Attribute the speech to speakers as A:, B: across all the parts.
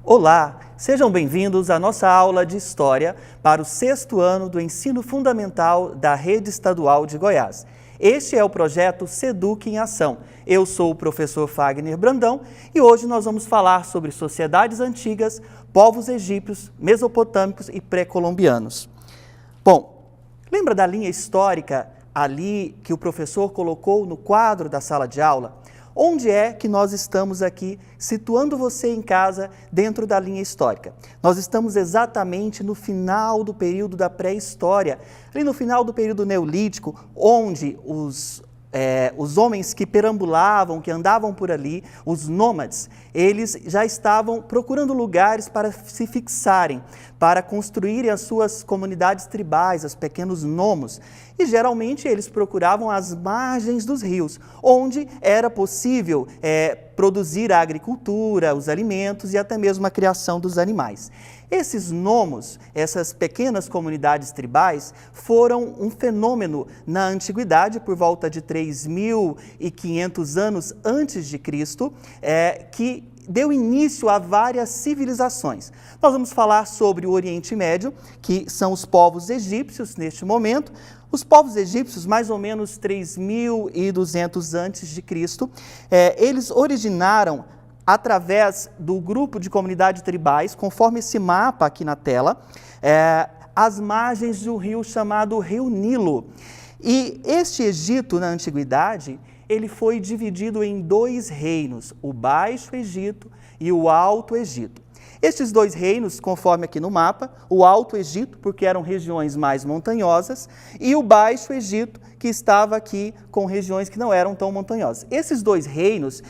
A: Olá, sejam bem-vindos à nossa aula de História para o 6º ano do Ensino Fundamental da Rede Estadual de Goiás. Este é o projeto SEDUC em Ação. Eu sou o professor Fagner Brandão e hoje nós vamos falar sobre sociedades antigas, povos egípcios, mesopotâmicos e pré-colombianos. Bom, lembra da linha histórica ali que o professor colocou no quadro da sala de aula? Onde é que nós estamos aqui, situando você em casa dentro da linha histórica? Nós estamos exatamente no final do período da pré-história, ali no final do período neolítico, onde os homens que perambulavam, que andavam por ali, os nômades, eles já estavam procurando lugares para se fixarem, para construírem as suas comunidades tribais, os pequenos nomos. E geralmente eles procuravam as margens dos rios, onde era possível produzir a agricultura, os alimentos e até mesmo a criação dos animais. Esses nomos, essas pequenas comunidades tribais, foram um fenômeno na antiguidade, por volta de 3.500 anos antes de Cristo, que deu início a várias civilizações. Nós vamos falar sobre o Oriente Médio, que são os povos egípcios neste momento. Os povos egípcios, mais ou menos 3.200 antes de Cristo, eles originaram através do grupo de comunidades tribais, conforme esse mapa aqui na tela, as margens de um rio chamado Rio Nilo. E este Egito, na antiguidade, ele foi dividido em 2 reinos, o Baixo Egito e o Alto Egito. Estes 2 reinos, conforme aqui no mapa, o Alto Egito, porque eram regiões mais montanhosas, e o Baixo Egito, que estava aqui com regiões que não eram tão montanhosas. Esses 2 reinos,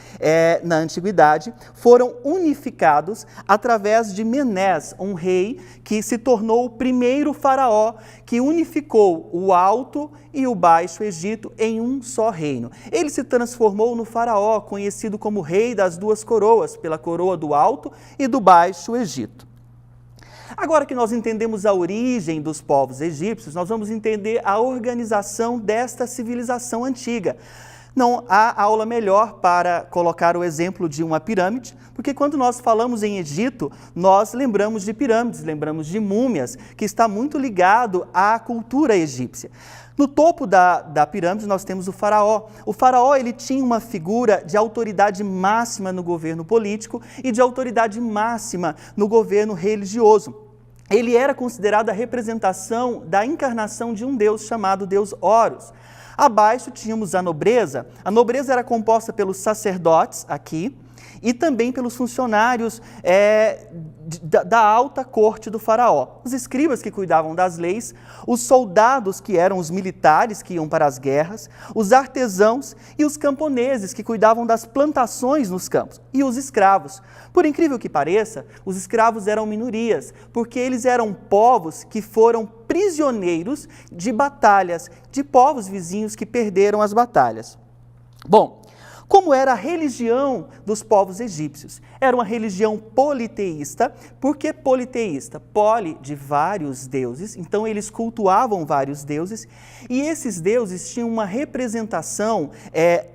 A: na antiguidade, foram unificados através de Menés, um rei que se tornou o primeiro faraó que unificou o Alto e o Baixo Egito em um só reino. Ele se transformou no faraó, conhecido como rei das 2 coroas, pela coroa do Alto e do Baixo Egito. Agora que nós entendemos a origem dos povos egípcios, nós vamos entender a organização desta civilização antiga. Não há aula melhor para colocar o exemplo de uma pirâmide, porque quando nós falamos em Egito, nós lembramos de pirâmides, lembramos de múmias, que está muito ligado à cultura egípcia. No topo da pirâmide nós temos o faraó. O faraó ele tinha uma figura de autoridade máxima no governo político e de autoridade máxima no governo religioso. Ele era considerado a representação da encarnação de um deus chamado Deus Horus. Abaixo tínhamos a nobreza era composta pelos sacerdotes aqui e também pelos funcionários da alta corte do faraó. Os escribas que cuidavam das leis, os soldados que eram os militares que iam para as guerras, os artesãos e os camponeses que cuidavam das plantações nos campos, e os escravos. Por incrível que pareça, os escravos eram minorias, porque eles eram povos que foram prisioneiros de batalhas, de povos vizinhos que perderam as batalhas. Bom, como era a religião dos povos egípcios? Era uma religião politeísta. Por que politeísta? Poli, de vários deuses, então eles cultuavam vários deuses, e esses deuses tinham uma representação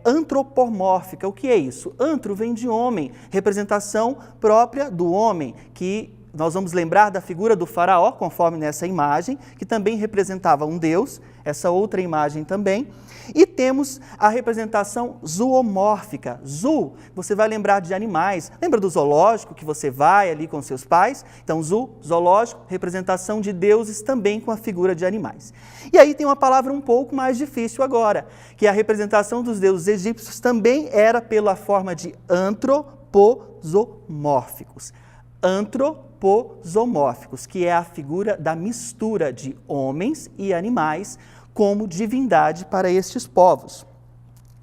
A: antropomórfica. O que é isso? Antro vem de homem, representação própria do homem, que nós vamos lembrar da figura do faraó, conforme nessa imagem, que também representava um deus, essa outra imagem também. E temos a representação zoomórfica. Zoo, você vai lembrar de animais. Lembra do zoológico que você vai ali com seus pais? Então, zoo, zoológico, representação de deuses também com a figura de animais. E aí tem uma palavra um pouco mais difícil agora, que a representação dos deuses egípcios também era pela forma de antroposomórficos. Antroposomórficos, que é a figura da mistura de homens e animais como divindade para estes povos.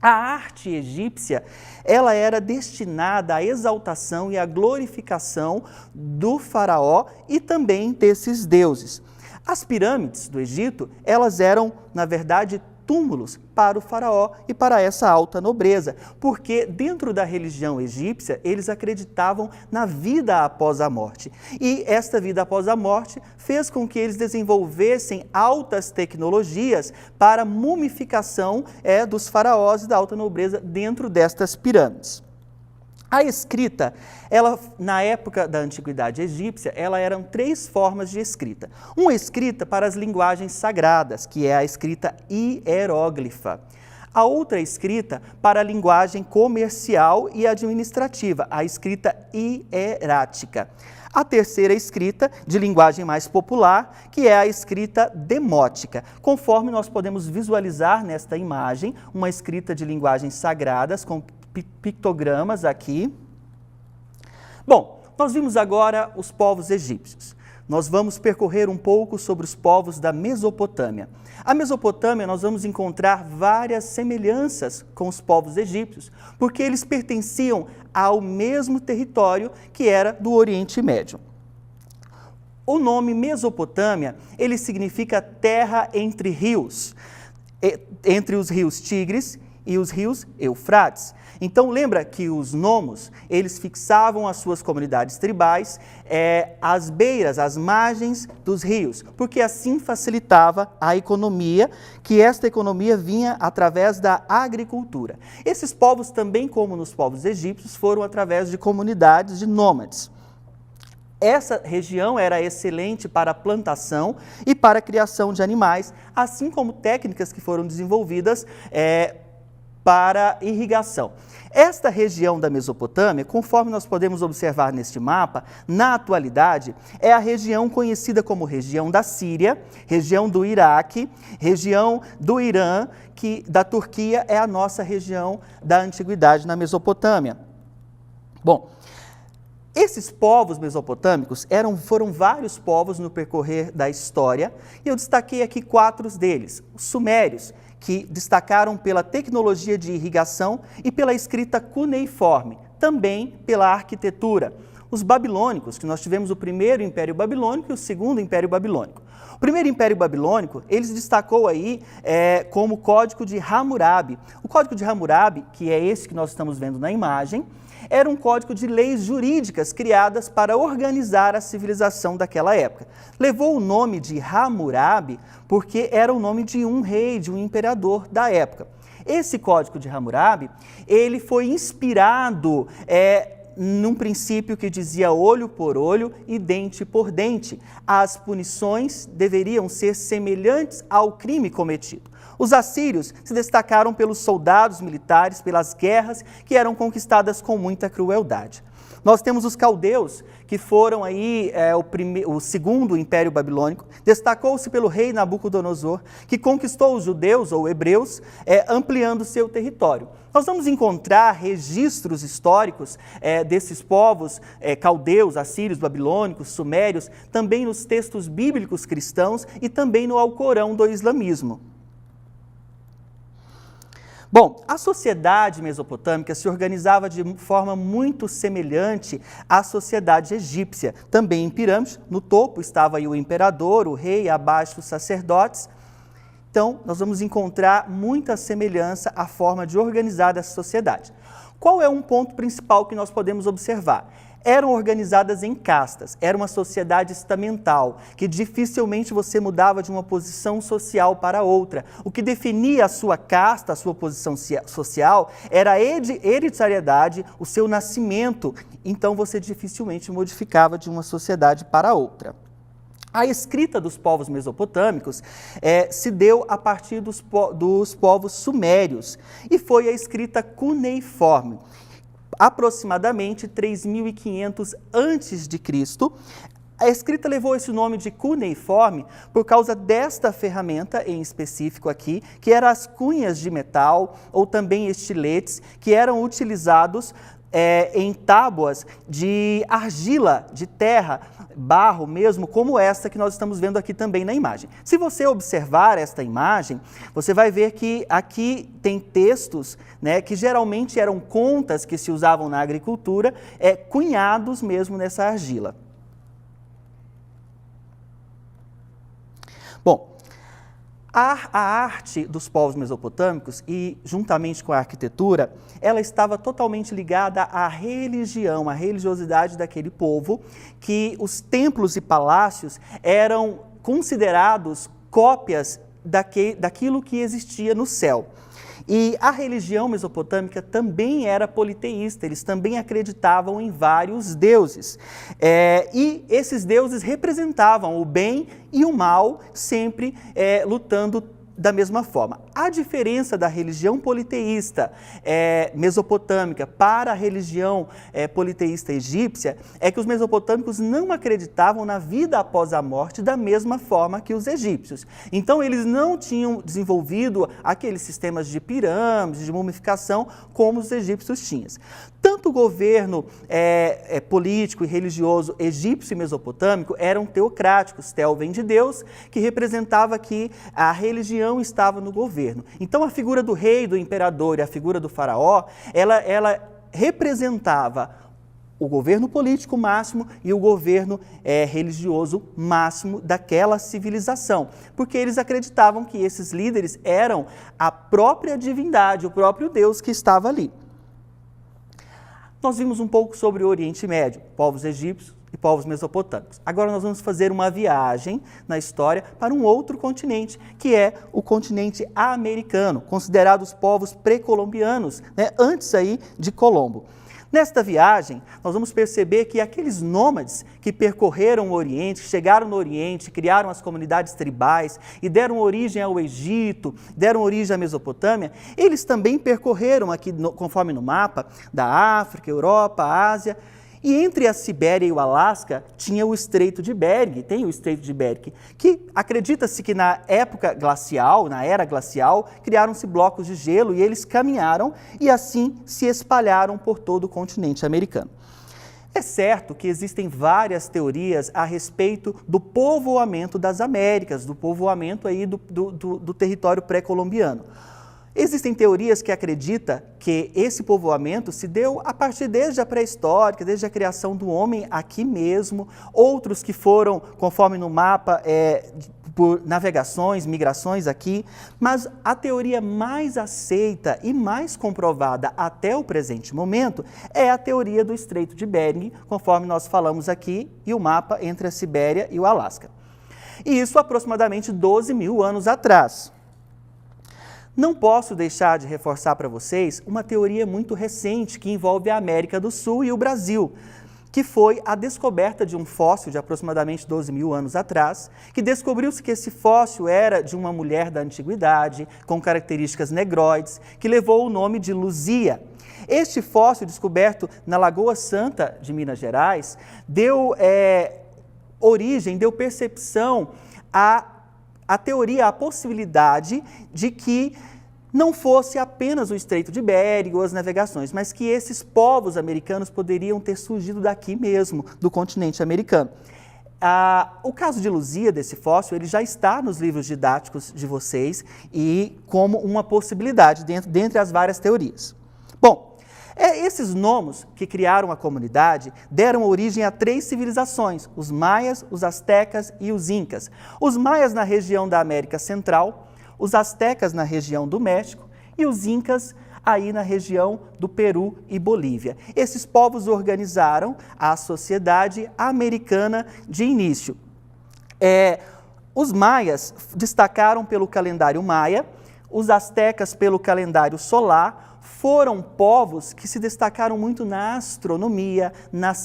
A: A arte egípcia, ela era destinada à exaltação e à glorificação do faraó e também desses deuses. As pirâmides do Egito, elas eram, na verdade, túmulos para o faraó e para essa alta nobreza, porque dentro da religião egípcia eles acreditavam na vida após a morte. E esta vida após a morte fez com que eles desenvolvessem altas tecnologias para mumificação dos faraós e da alta nobreza dentro destas pirâmides. A escrita, ela, na época da antiguidade egípcia, eram 3 formas de escrita. Uma escrita para as linguagens sagradas, que é a escrita hieróglifa. A outra escrita para a linguagem comercial e administrativa, a escrita hierática. A terceira escrita, de linguagem mais popular, que é a escrita demótica. Conforme nós podemos visualizar nesta imagem, uma escrita de linguagens sagradas, com pictogramas aqui. Bom, nós vimos agora os povos egípcios. Nós vamos percorrer um pouco sobre os povos da Mesopotâmia. A Mesopotâmia, nós vamos encontrar várias semelhanças com os povos egípcios, porque eles pertenciam ao mesmo território que era do Oriente Médio. O nome Mesopotâmia, ele significa terra entre rios, entre os rios Tigres e os rios Eufrates. Então lembra que os nomos, eles fixavam as suas comunidades tribais às beiras, às margens dos rios, porque assim facilitava a economia, que esta economia vinha através da agricultura. Esses povos também, como nos povos egípcios, foram através de comunidades de nômades. Essa região era excelente para a plantação e para a criação de animais, assim como técnicas que foram desenvolvidas para irrigação. Esta região da Mesopotâmia, conforme nós podemos observar neste mapa, na atualidade, é a região conhecida como região da Síria, região do Iraque, região do Irã, que da Turquia é a nossa região da antiguidade na Mesopotâmia. Bom, esses povos mesopotâmicos foram vários povos no percorrer da história, e eu destaquei aqui 4 deles. Os sumérios, que destacaram pela tecnologia de irrigação e pela escrita cuneiforme, também pela arquitetura. Os babilônicos, que nós tivemos o primeiro Império Babilônico e o segundo Império Babilônico. O primeiro Império Babilônico, ele se destacou aí como Código de Hammurabi. O Código de Hammurabi, que é esse que nós estamos vendo na imagem, era um código de leis jurídicas criadas para organizar a civilização daquela época. Levou o nome de Hammurabi porque era o nome de um rei, de um imperador da época. Esse código de Hammurabi, ele foi inspirado num princípio que dizia olho por olho e dente por dente. As punições deveriam ser semelhantes ao crime cometido. Os assírios se destacaram pelos soldados militares, pelas guerras que eram conquistadas com muita crueldade. Nós temos os caldeus, que foram aí o segundo Império Babilônico, destacou-se pelo rei Nabucodonosor, que conquistou os judeus ou hebreus, ampliando seu território. Nós vamos encontrar registros históricos desses povos caldeus, assírios, babilônicos, sumérios, também nos textos bíblicos cristãos e também no Alcorão do islamismo. Bom, a sociedade mesopotâmica se organizava de forma muito semelhante à sociedade egípcia, também em pirâmides. No topo estava aí o imperador, o rei, abaixo os sacerdotes. Então, nós vamos encontrar muita semelhança à forma de organizar essa sociedade. Qual é um ponto principal que nós podemos observar? Eram organizadas em castas, era uma sociedade estamental, que dificilmente você mudava de uma posição social para outra. O que definia a sua casta, a sua posição social, era a hereditariedade, o seu nascimento, então você dificilmente modificava de uma sociedade para outra. A escrita dos povos mesopotâmicos se deu a partir dos povos sumérios, e foi a escrita cuneiforme. Aproximadamente 3.500 a.C., a escrita levou esse nome de cuneiforme por causa desta ferramenta em específico aqui, que eram as cunhas de metal ou também estiletes que eram utilizados em tábuas de argila, de terra, barro mesmo, como esta que nós estamos vendo aqui também na imagem. Se você observar esta imagem, você vai ver que aqui tem textos, que geralmente eram contas que se usavam na agricultura, cunhados mesmo nessa argila. Bom, a arte dos povos mesopotâmicos e, juntamente com a arquitetura, ela estava totalmente ligada à religião, à religiosidade daquele povo, que os templos e palácios eram considerados cópias daquilo que existia no céu. E a religião mesopotâmica também era politeísta, eles também acreditavam em vários deuses. E esses deuses representavam o bem e o mal, sempre lutando da mesma forma. A diferença da religião politeísta mesopotâmica para a religião politeísta egípcia é que os mesopotâmicos não acreditavam na vida após a morte da mesma forma que os egípcios. Então, eles não tinham desenvolvido aqueles sistemas de pirâmides, de mumificação, como os egípcios tinham. Tanto o governo político e religioso egípcio e mesopotâmico eram teocráticos. Teo vem de Deus, que representava que a religião estava no governo. Então, a figura do rei, do imperador e a figura do faraó, ela representava o governo político máximo e o governo religioso máximo daquela civilização, porque eles acreditavam que esses líderes eram a própria divindade, o próprio Deus que estava ali. Nós vimos um pouco sobre o Oriente Médio, povos egípcios e povos mesopotâmicos. Agora nós vamos fazer uma viagem na história para um outro continente, que é o continente americano, considerado os povos pré-colombianos, antes aí de Colombo. Nesta viagem, nós vamos perceber que aqueles nômades que percorreram o Oriente, que chegaram no Oriente, criaram as comunidades tribais e deram origem ao Egito, deram origem à Mesopotâmia, eles também percorreram aqui, conforme no mapa, da África, Europa, Ásia. E entre a Sibéria e o Alasca tinha o Estreito de Bering, tem o Estreito de Bering, que acredita-se que na época glacial, na era glacial, criaram-se blocos de gelo e eles caminharam e assim se espalharam por todo o continente americano. É certo que existem várias teorias a respeito do povoamento das Américas, do povoamento aí do território pré-colombiano. Existem teorias que acreditam que esse povoamento se deu a partir desde a pré-histórica, desde a criação do homem aqui mesmo, outros que foram, conforme no mapa, por navegações, migrações aqui, mas a teoria mais aceita e mais comprovada até o presente momento é a teoria do Estreito de Bering, conforme nós falamos aqui, e o mapa entre a Sibéria e o Alasca. E isso aproximadamente 12 mil anos atrás. Não posso deixar de reforçar para vocês uma teoria muito recente que envolve a América do Sul e o Brasil, que foi a descoberta de um fóssil de aproximadamente 12 mil anos atrás, que descobriu-se que esse fóssil era de uma mulher da antiguidade, com características negroides, que levou o nome de Luzia. Este fóssil, descoberto na Lagoa Santa de Minas Gerais, deu origem, deu percepção a teoria, a possibilidade de que não fosse apenas o Estreito de Bering ou as navegações, mas que esses povos americanos poderiam ter surgido daqui mesmo, do continente americano. O caso de Luzia, desse fóssil, ele já está nos livros didáticos de vocês e como uma possibilidade dentre as várias teorias. Bom, esses nomos que criaram a comunidade deram origem a 3 civilizações, os maias, os astecas e os incas. Os maias na região da América Central, os astecas na região do México e os incas aí na região do Peru e Bolívia. Esses povos organizaram a sociedade americana de início. Os maias destacaram pelo calendário maia, os astecas pelo calendário solar. Foram povos que se destacaram muito na astronomia,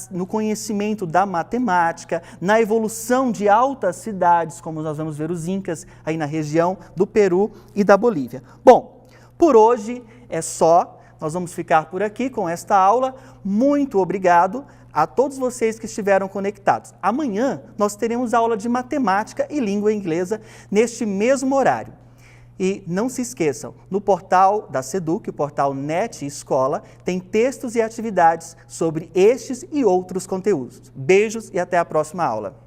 A: no conhecimento da matemática, na evolução de altas cidades, como nós vamos ver os incas aí na região do Peru e da Bolívia. Bom, por hoje é só, nós vamos ficar por aqui com esta aula. Muito obrigado a todos vocês que estiveram conectados. Amanhã nós teremos aula de matemática e língua inglesa neste mesmo horário. E não se esqueçam, no portal da SEDUC, o portal NET Escola, tem textos e atividades sobre estes e outros conteúdos. Beijos e até a próxima aula.